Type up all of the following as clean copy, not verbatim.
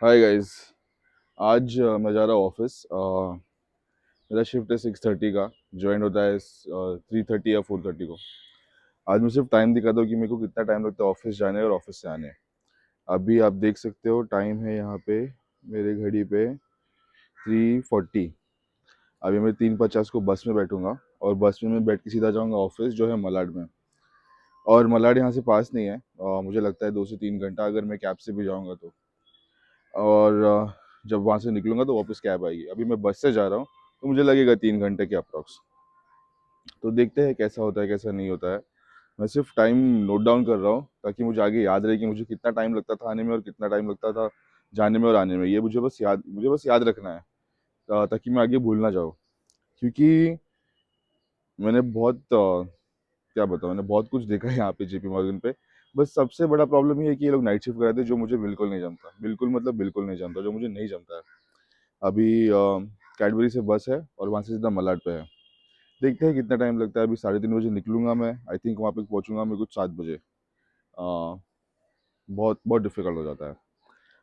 Hi guys. आज मैं जा रहा हूँ ऑफिस। मेरा शिफ्ट है 6:30 का। ज्वाइन होता है 3:30 या 4:30 को। आज मैं सिर्फ टाइम दिखाता हूँ कि मेरे को कितना टाइम लगता है ऑफिस जाने और ऑफिस से आने। अभी आप देख सकते हो टाइम है यहाँ पे मेरे घड़ी पे 3:40। अभी मैं 3:50 को बस में बैठूंगा और बस में मैं बैठ के सीधा जाऊँगा ऑफिस जो है मलाड में। और मलाड यहाँ से पास नहीं है। मुझे लगता है 2 से 3 घंटा अगर मैं कैब से भी जाऊँगा तो। और जब वहाँ से निकलूंगा तो वापस कैब आएगी। अभी मैं बस से जा रहा हूँ तो मुझे लगेगा 3 घंटे के अप्रॉक्स। तो देखते हैं कैसा होता है कैसा नहीं होता है। मैं सिर्फ टाइम नोट डाउन कर रहा हूँ ताकि मुझे आगे याद रहे कि मुझे कितना टाइम लगता था आने में और कितना टाइम लगता था जाने में और आने में। ये मुझे बस याद रखना है ताकि मैं आगे भूल ना जाऊँ। क्योंकि मैंने क्या बताऊँ, मैंने बहुत कुछ देखा है यहाँ पे जेपी मॉर्गन पे। बस सबसे बड़ा प्रॉब्लम ये है कि ये लोग नाइट शिफ्ट कराते हैं जो मुझे बिल्कुल नहीं जमता। बिल्कुल मतलब बिल्कुल नहीं जमता, जो मुझे नहीं जमता है। अभी कैडबरी से बस है और वहाँ से सीधा मलाड पे है। देखते हैं कितना टाइम लगता है। अभी 3:30 बजे निकलूंगा मैं। आई थिंक वहाँ पे पहुँचूंगा मैं कुछ 7 बजे। बहुत बहुत डिफिकल्ट हो जाता है।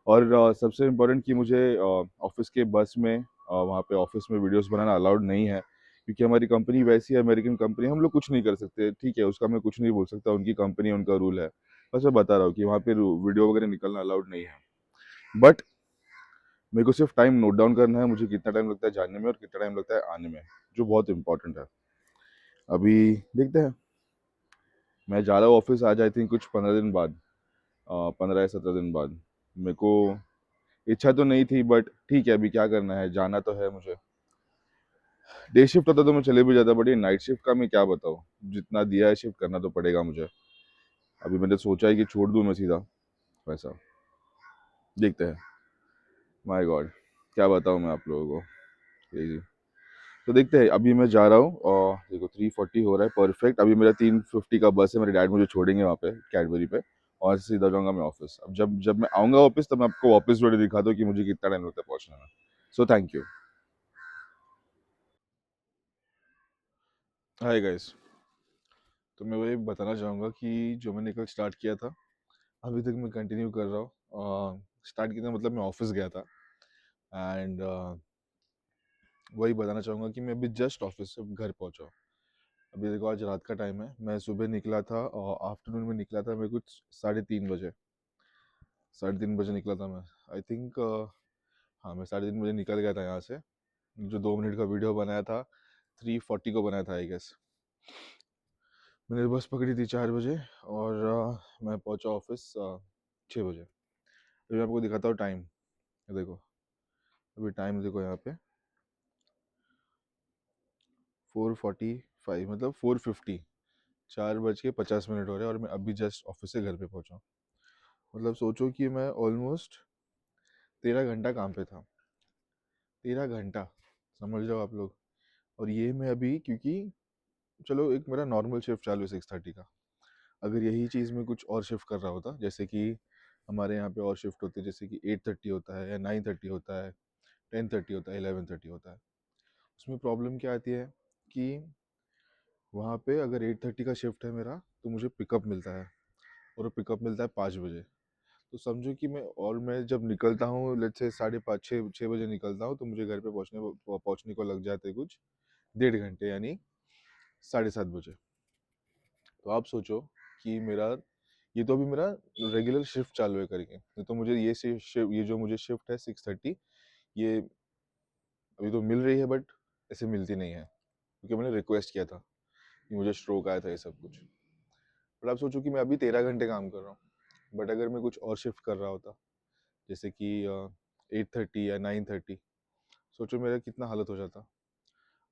और सबसे इम्पोर्टेंट कि मुझे ऑफिस के बस में वहाँ पे ऑफिस में वीडियोस बनाना अलाउड नहीं है। क्योंकि हमारी कंपनी वैसी है, अमेरिकन कंपनी, हम लोग कुछ नहीं कर सकते। ठीक है, उसका मैं कुछ नहीं बोल सकता, उनकी कंपनी उनका रूल है। बस मैं बता रहा हूँ कि वहाँ पे वीडियो वगैरह निकलना अलाउड नहीं है। बट मेरे को सिर्फ टाइम नोट डाउन करना है, मुझे कितना टाइम लगता है जाने में और कितना टाइम लगता है आने में, जो बहुत इंपॉर्टेंट है। अभी देखते हैं। मैं जा रहा हूँ ऑफिस आज आई थिंक कुछ 15 दिन बाद, 15 या 17 दिन बाद। मेरे को इच्छा तो नहीं थी बट ठीक है, अभी क्या करना है, जाना तो है मुझे। डे शिफ्ट होता तो मैं चले भी जाता, बट ये नाइट शिफ्ट का मैं क्या बताऊँ। जितना दिया है शिफ्ट करना तो पड़ेगा मुझे। अभी मैंने सोचा है कि छोड़ दूँ मैं सीधा वैसा। देखते हैं। माय गॉड, क्या बताऊँ मैं आप लोगों को। यही। तो देखते हैं। अभी मैं जा रहा हूँ और देखो 3:40 हो रहा है, परफेक्ट। अभी मेरा 3:50 का बस है, मेरे डैड मुझे छोड़ेंगे वहाँ पे कैडबरी पे। और सीधा जाऊँगा मैं ऑफिस। अब जब जब मैं आऊँगा वापस तब मैं आपको वापस वीडियो दिखा दूँ कि मुझे कितना टाइम लगता है पहुँचने में। So thank you. Hi guys. तो मैं वही बताना चाहूँगा कि जो मैंने कल स्टार्ट किया था अभी तक मैं कंटिन्यू कर रहा हूँ। स्टार्ट किया था मतलब मैं ऑफिस गया था। एंड वही बताना चाहूँगा कि मैं अभी जस्ट ऑफिस से घर पहुँचा हूँ। अभी देखो आज रात का टाइम है, मैं सुबह निकला था और आफ्टरनून में निकला था मैं कुछ 3:30 बजे। 3:30 बजे निकला था मैं। आई थिंक हाँ, मैं 3:30 बजे निकल गया था यहाँ से। जो 2 मिनट का वीडियो बनाया था 3:40 को बनाया था आई गेस। मैंने बस पकड़ी थी 4 बजे और मैं पहुँचा ऑफिस 6 बजे। अभी मैं आपको दिखाता हूँ टाइम। देखो अभी टाइम देखो यहाँ पे 4:45 मतलब 4:50। 4:50 हो रहे हैं और मैं अभी जस्ट ऑफिस से घर पे पहुँचा हूँ। मतलब सोचो कि मैं ऑलमोस्ट 13 घंटा काम पे था। 13 घंटा, समझ जाओ आप लोग। और ये मैं अभी क्योंकि चलो एक मेरा नॉर्मल शिफ्ट चालू है 6:30 का। अगर यही चीज़ मैं कुछ और शिफ्ट कर रहा होता, जैसे कि हमारे यहाँ पे और शिफ्ट होती है, जैसे कि 8:30 होता है या 9:30 होता है, 10:30 होता है, 11:30 होता है। उसमें प्रॉब्लम क्या आती है कि वहाँ पे अगर 8:30 का शिफ्ट है मेरा तो मुझे पिकअप मिलता है। और वो पिकअप मिलता है 5 बजे। तो समझो कि मैं जब निकलता हूँ लेट्स से 5:30 6 बजे निकलता हूँ तो मुझे घर पे पहुँचने को लग जाते हैं कुछ 1.5 घंटे, यानी 7:30 बजे। तो आप सोचो कि मेरा ये तो अभी मेरा रेगुलर शिफ्ट चालू है करके, नहीं तो मुझे ये जो मुझे शिफ्ट है 6:30, ये अभी तो मिल रही है बट ऐसे मिलती नहीं है क्योंकि मैंने रिक्वेस्ट किया था कि मुझे स्ट्रोक आया था ये सब कुछ। बट आप सोचो कि मैं अभी 13 घंटे काम कर रहा हूँ। बट अगर मैं कुछ और शिफ्ट कर रहा होता, जैसे कि 8:30 या 9:30, सोचो मेरा कितना हालत हो जाता।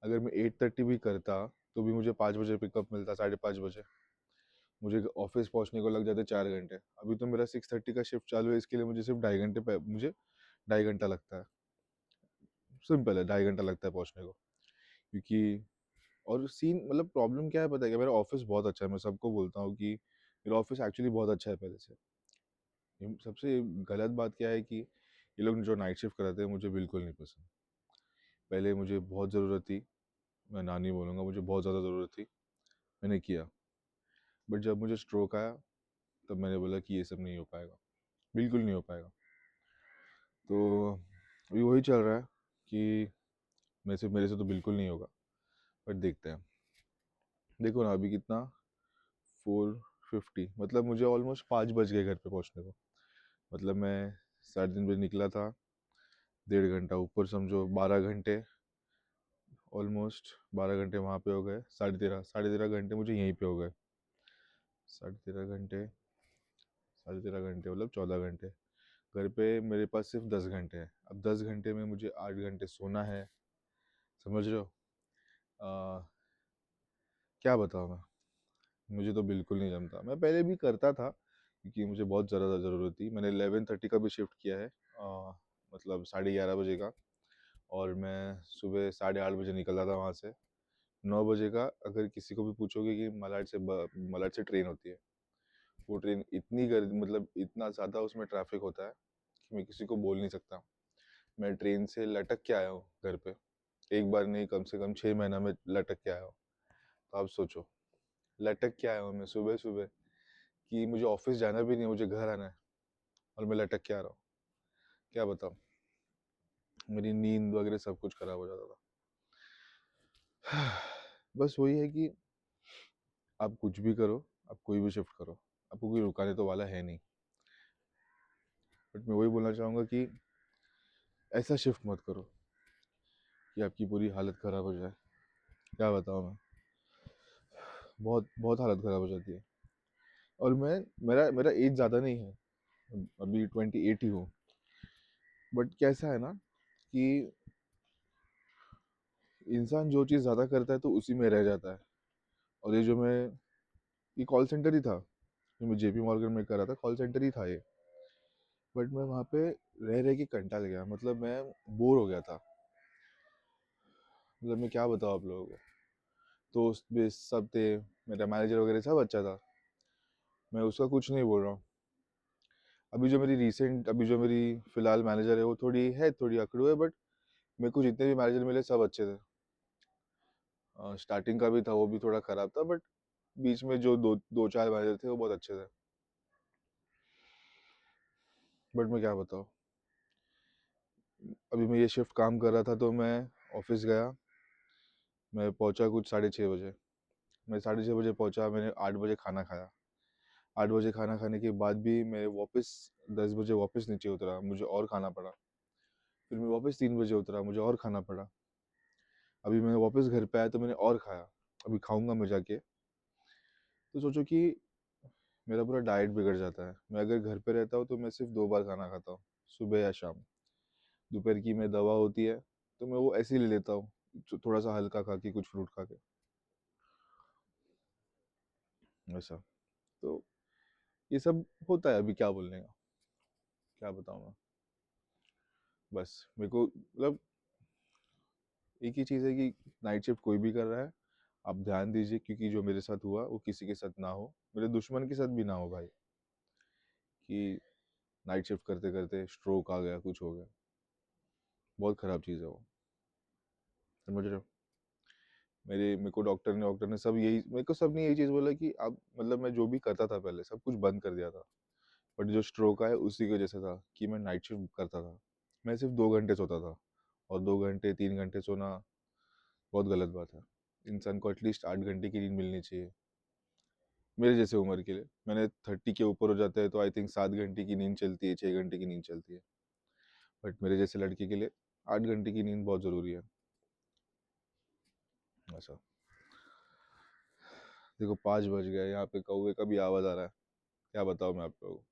अगर मैं 8:30 भी करता तो भी मुझे 5 बजे पिकअप मिलता, 5:30 बजे। मुझे ऑफिस पहुंचने को लग जाते 4 घंटे। अभी तो मेरा 6:30 का शिफ्ट चालू है, इसके लिए मुझे सिर्फ 2.5 घंटे पे मुझे 2.5 घंटा लगता है। सिंपल है, 2.5 घंटा लगता है पहुंचने को। क्योंकि और सीन मतलब प्रॉब्लम क्या है पता है क्या, मेरा ऑफिस बहुत अच्छा है। मैं सबको बोलता हूँ कि मेरा ऑफिस एक्चुअली बहुत अच्छा है पहले से। सबसे गलत बात क्या है कि ये लोग जो नाइट शिफ्ट कराते हैं मुझे बिल्कुल नहीं पसंद। पहले मुझे बहुत ज़रूरत थी, मैं नानी बोलूँगा, मुझे बहुत ज़्यादा ज़रूरत थी, मैंने किया। बट जब मुझे स्ट्रोक आया तब मैंने बोला कि ये सब नहीं हो पाएगा, बिल्कुल नहीं हो पाएगा। तो अभी वही चल रहा है कि मेरे से तो बिल्कुल नहीं होगा, बट देखते हैं। देखो ना अभी कितना, 4:50, मतलब मुझे ऑलमोस्ट 5 बज गए घर पे पहुंचने को। मतलब मैं 3:30 बजे निकला था, 1.5 घंटा ऊपर समझो, 12 घंटे, ऑलमोस्ट 12 घंटे वहाँ पे हो गए, 13.5 घंटे मुझे यहीं पे हो गए। 13.5 घंटे, 13.5 घंटे मतलब 14 घंटे। घर पे मेरे पास सिर्फ 10 घंटे हैं। अब 10 घंटे में मुझे 8 घंटे सोना है, समझ रहे हो? आ, क्या बताऊँ मैं, मुझे तो बिल्कुल नहीं जमता। मैं पहले भी करता था क्योंकि मुझे बहुत ज़्यादा ज़रूरत थी। मैंने 11:30 का भी शिफ्ट किया है, मतलब 11:30 बजे का। और मैं सुबह 8:30 बजे निकलता था वहाँ से। 9 बजे का, अगर किसी को भी पूछोगे कि मलाड से ट्रेन होती है, वो ट्रेन इतनी गर्द मतलब इतना ज़्यादा उसमें ट्रैफिक होता है कि मैं किसी को बोल नहीं सकता। मैं ट्रेन से लटक के आया हूँ घर पे, एक बार नहीं, कम से कम 6 महीना में लटक के आया हूँ। तो आप सोचो, लटक के आया हूँ मैं सुबह सुबह, कि मुझे ऑफिस जाना भी नहीं है, मुझे घर आना है, और मैं लटक के आ रहा हूँ। क्या बताऊँ, मेरी नींद वगैरह सब कुछ खराब हो जाता था। बस वही है कि आप कुछ भी करो, आप कोई भी शिफ्ट करो, आपको कोई रुकाने तो वाला है नहीं। बट मैं वही बोलना चाहूँगा कि ऐसा शिफ्ट मत करो कि आपकी पूरी हालत ख़राब हो जाए। क्या बताऊँ मैं, बहुत बहुत हालत ख़राब हो जाती है। और मेरा मेरा एज ज़्यादा नहीं है, अभी 28 ही हूँ। बट कैसा है ना कि इंसान जो चीज़ ज़्यादा करता है तो उसी में रह जाता है। और ये कॉल सेंटर ही था, जो मैं जेपी मॉर्गन में कर रहा था, कॉल सेंटर ही था ये। बट मैं वहाँ पे रह रह के कंटाल गया, मतलब मैं बोर हो गया था। मतलब मैं क्या बताऊँ आप लोगों को, दोस्त भी सब थे, मेरा मैनेजर वगैरह सब अच्छा था, मैं उसका कुछ नहीं बोल रहा हूँ। अभी जो मेरी फिलहाल मैनेजर है, वो थोड़ी अकड़ू है, बट मेरे को जितने भी मैनेजर मिले सब अच्छे थे। स्टार्टिंग का भी था, वो भी थोड़ा खराब था, बट बीच में जो दो चार मैनेजर थे वो बहुत अच्छे थे। बट मैं क्या बताऊँ, अभी मैं ये शिफ्ट काम कर रहा था तो मैं ऑफिस गया, मैं पहुंचा कुछ 6:30 बजे। मैं 6:30 बजे पहुंचा, मैंने 8 बजे खाना खाया। 8 बजे खाना खाने के बाद भी मैं वापस 10 बजे वापस नीचे उतरा, मुझे और खाना पड़ा। फिर मैं वापस 3 बजे उतरा, मुझे और खाना पड़ा। अभी मैं वापस घर पे आया तो मैंने और खाया, अभी खाऊंगा मैं जाके। तो सोचो कि मेरा पूरा डाइट बिगड़ जाता है। मैं अगर घर पे रहता हूँ तो मैं सिर्फ 2 बार खाना खाता हूँ, सुबह या शाम। दोपहर की मैं दवा होती है तो मैं वो ऐसे ही ले लेता हूँ, थोड़ा सा हल्का खा के, कुछ फ्रूट खा के, ऐसा। तो ये सब होता है, अभी क्या बोलने का, क्या बताऊँ मैं। बस मेरे को मतलब एक ही चीज़ है कि नाइट शिफ्ट कोई भी कर रहा है, आप ध्यान दीजिए, क्योंकि जो मेरे साथ हुआ वो किसी के साथ ना हो, मेरे दुश्मन के साथ भी ना हो भाई, कि नाइट शिफ्ट करते करते स्ट्रोक आ गया, कुछ हो गया। बहुत ख़राब चीज़ है वो, समझ रहे हो? मेरे को डॉक्टर ने सब यही, मेरे को सब ने यही चीज़ बोला कि आप, मतलब मैं जो भी करता था पहले सब कुछ बंद कर दिया था, बट जो स्ट्रोक आया उसी की वजह से था कि मैं नाइट शिफ्ट करता था। मैं सिर्फ 2 घंटे सोता था, और 2 घंटे 3 घंटे सोना बहुत गलत बात है। इंसान को एटलीस्ट 8 घंटे की नींद मिलनी चाहिए, मेरे जैसे उम्र के लिए। मैंने 30 के ऊपर हो जाता है तो आई थिंक 7 घंटे की नींद चलती है, 6 घंटे की नींद चलती है। बट मेरे जैसे लड़के के लिए 8 घंटे की नींद बहुत ज़रूरी है, ऐसा। देखो 5 बज गए, यहाँ पे कौवे का भी आवाज़ आ रहा है, क्या बताऊँ मैं आप लोगों को।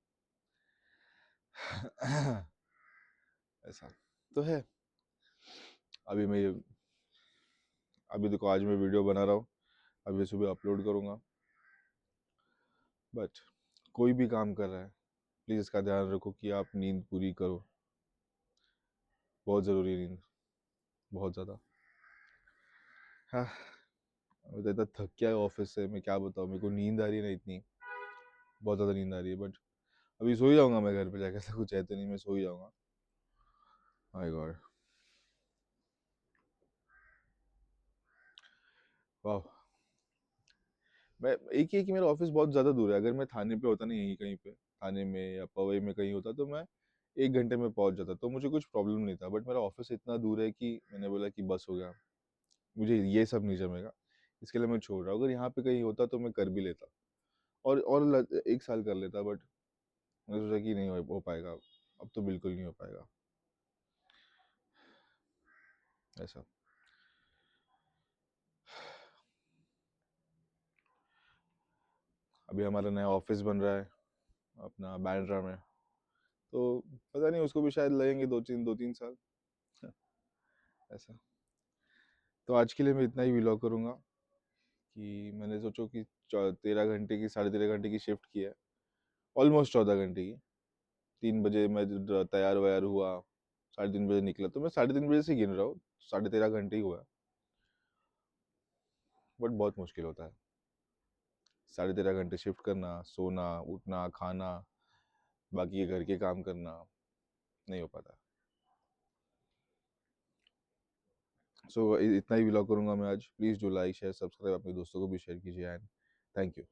ऐसा तो है। अभी मैं ये अभी देखो, आज मैं वीडियो बना रहा हूँ, अभी सुबह अपलोड करूँगा। बट कोई भी काम कर रहा है, प्लीज़ इसका ध्यान रखो कि आप नींद पूरी करो, बहुत ज़रूरी है नींद, बहुत ज़्यादा। हाँ, मैं तो इतना थक गया है ऑफिस से, मैं क्या बताऊँ, मेरे को नींद आ रही है ना इतनी, बहुत ज़्यादा नींद आ रही है। बट अभी सो ही जाऊँगा मैं घर पे जाके, ऐसा कुछ है तो नहीं, मैं सो ही जाऊँगा। माय गॉड, वाह। मैं एक ही है कि मेरा ऑफिस बहुत ज़्यादा दूर है। अगर मैं थाने पे होता ना, यहीं कहीं पे थाने में या पवई में कहीं होता, तो मैं 1 घंटे में पहुंच जाता, तो मुझे कुछ प्रॉब्लम नहीं था। बट मेरा ऑफिस इतना दूर है कि मैंने बोला कि बस हो गया, मुझे ये सब नहीं जमेगा, इसके लिए मैं छोड़ रहा हूँ। अगर यहाँ पे कहीं होता तो मैं कर भी लेता, और 1 साल कर लेता, बट मैंने सोचा कि नहीं हो पाएगा, अब तो बिल्कुल नहीं हो पाएगा ऐसा। अभी हमारा नया ऑफिस बन रहा है अपना बैंड्रा में, तो पता नहीं उसको भी शायद लगेंगे 2-3 साल ऐसा। तो आज के लिए मैं इतना ही व्लॉग करूँगा कि मैंने सोचो कि 13 घंटे की 13.5 घंटे की शिफ्ट की है, ऑलमोस्ट 14 घंटे की। 3 बजे मैं तैयार वैयार हुआ, 3:30 बजे निकला, तो मैं 3:30 बजे से गिन रहा हूँ, 13.5 घंटे ही हुआ है। बट बहुत मुश्किल होता है 13.5 घंटे शिफ्ट करना, सोना, उठना, खाना, बाकी ये घर के काम करना, नहीं हो पाता। सो इतना ही व्लॉग करूँगा मैं आज। Please do like share subscribe, अपने दोस्तों को भी शेयर कीजिए, एंड थैंक यू।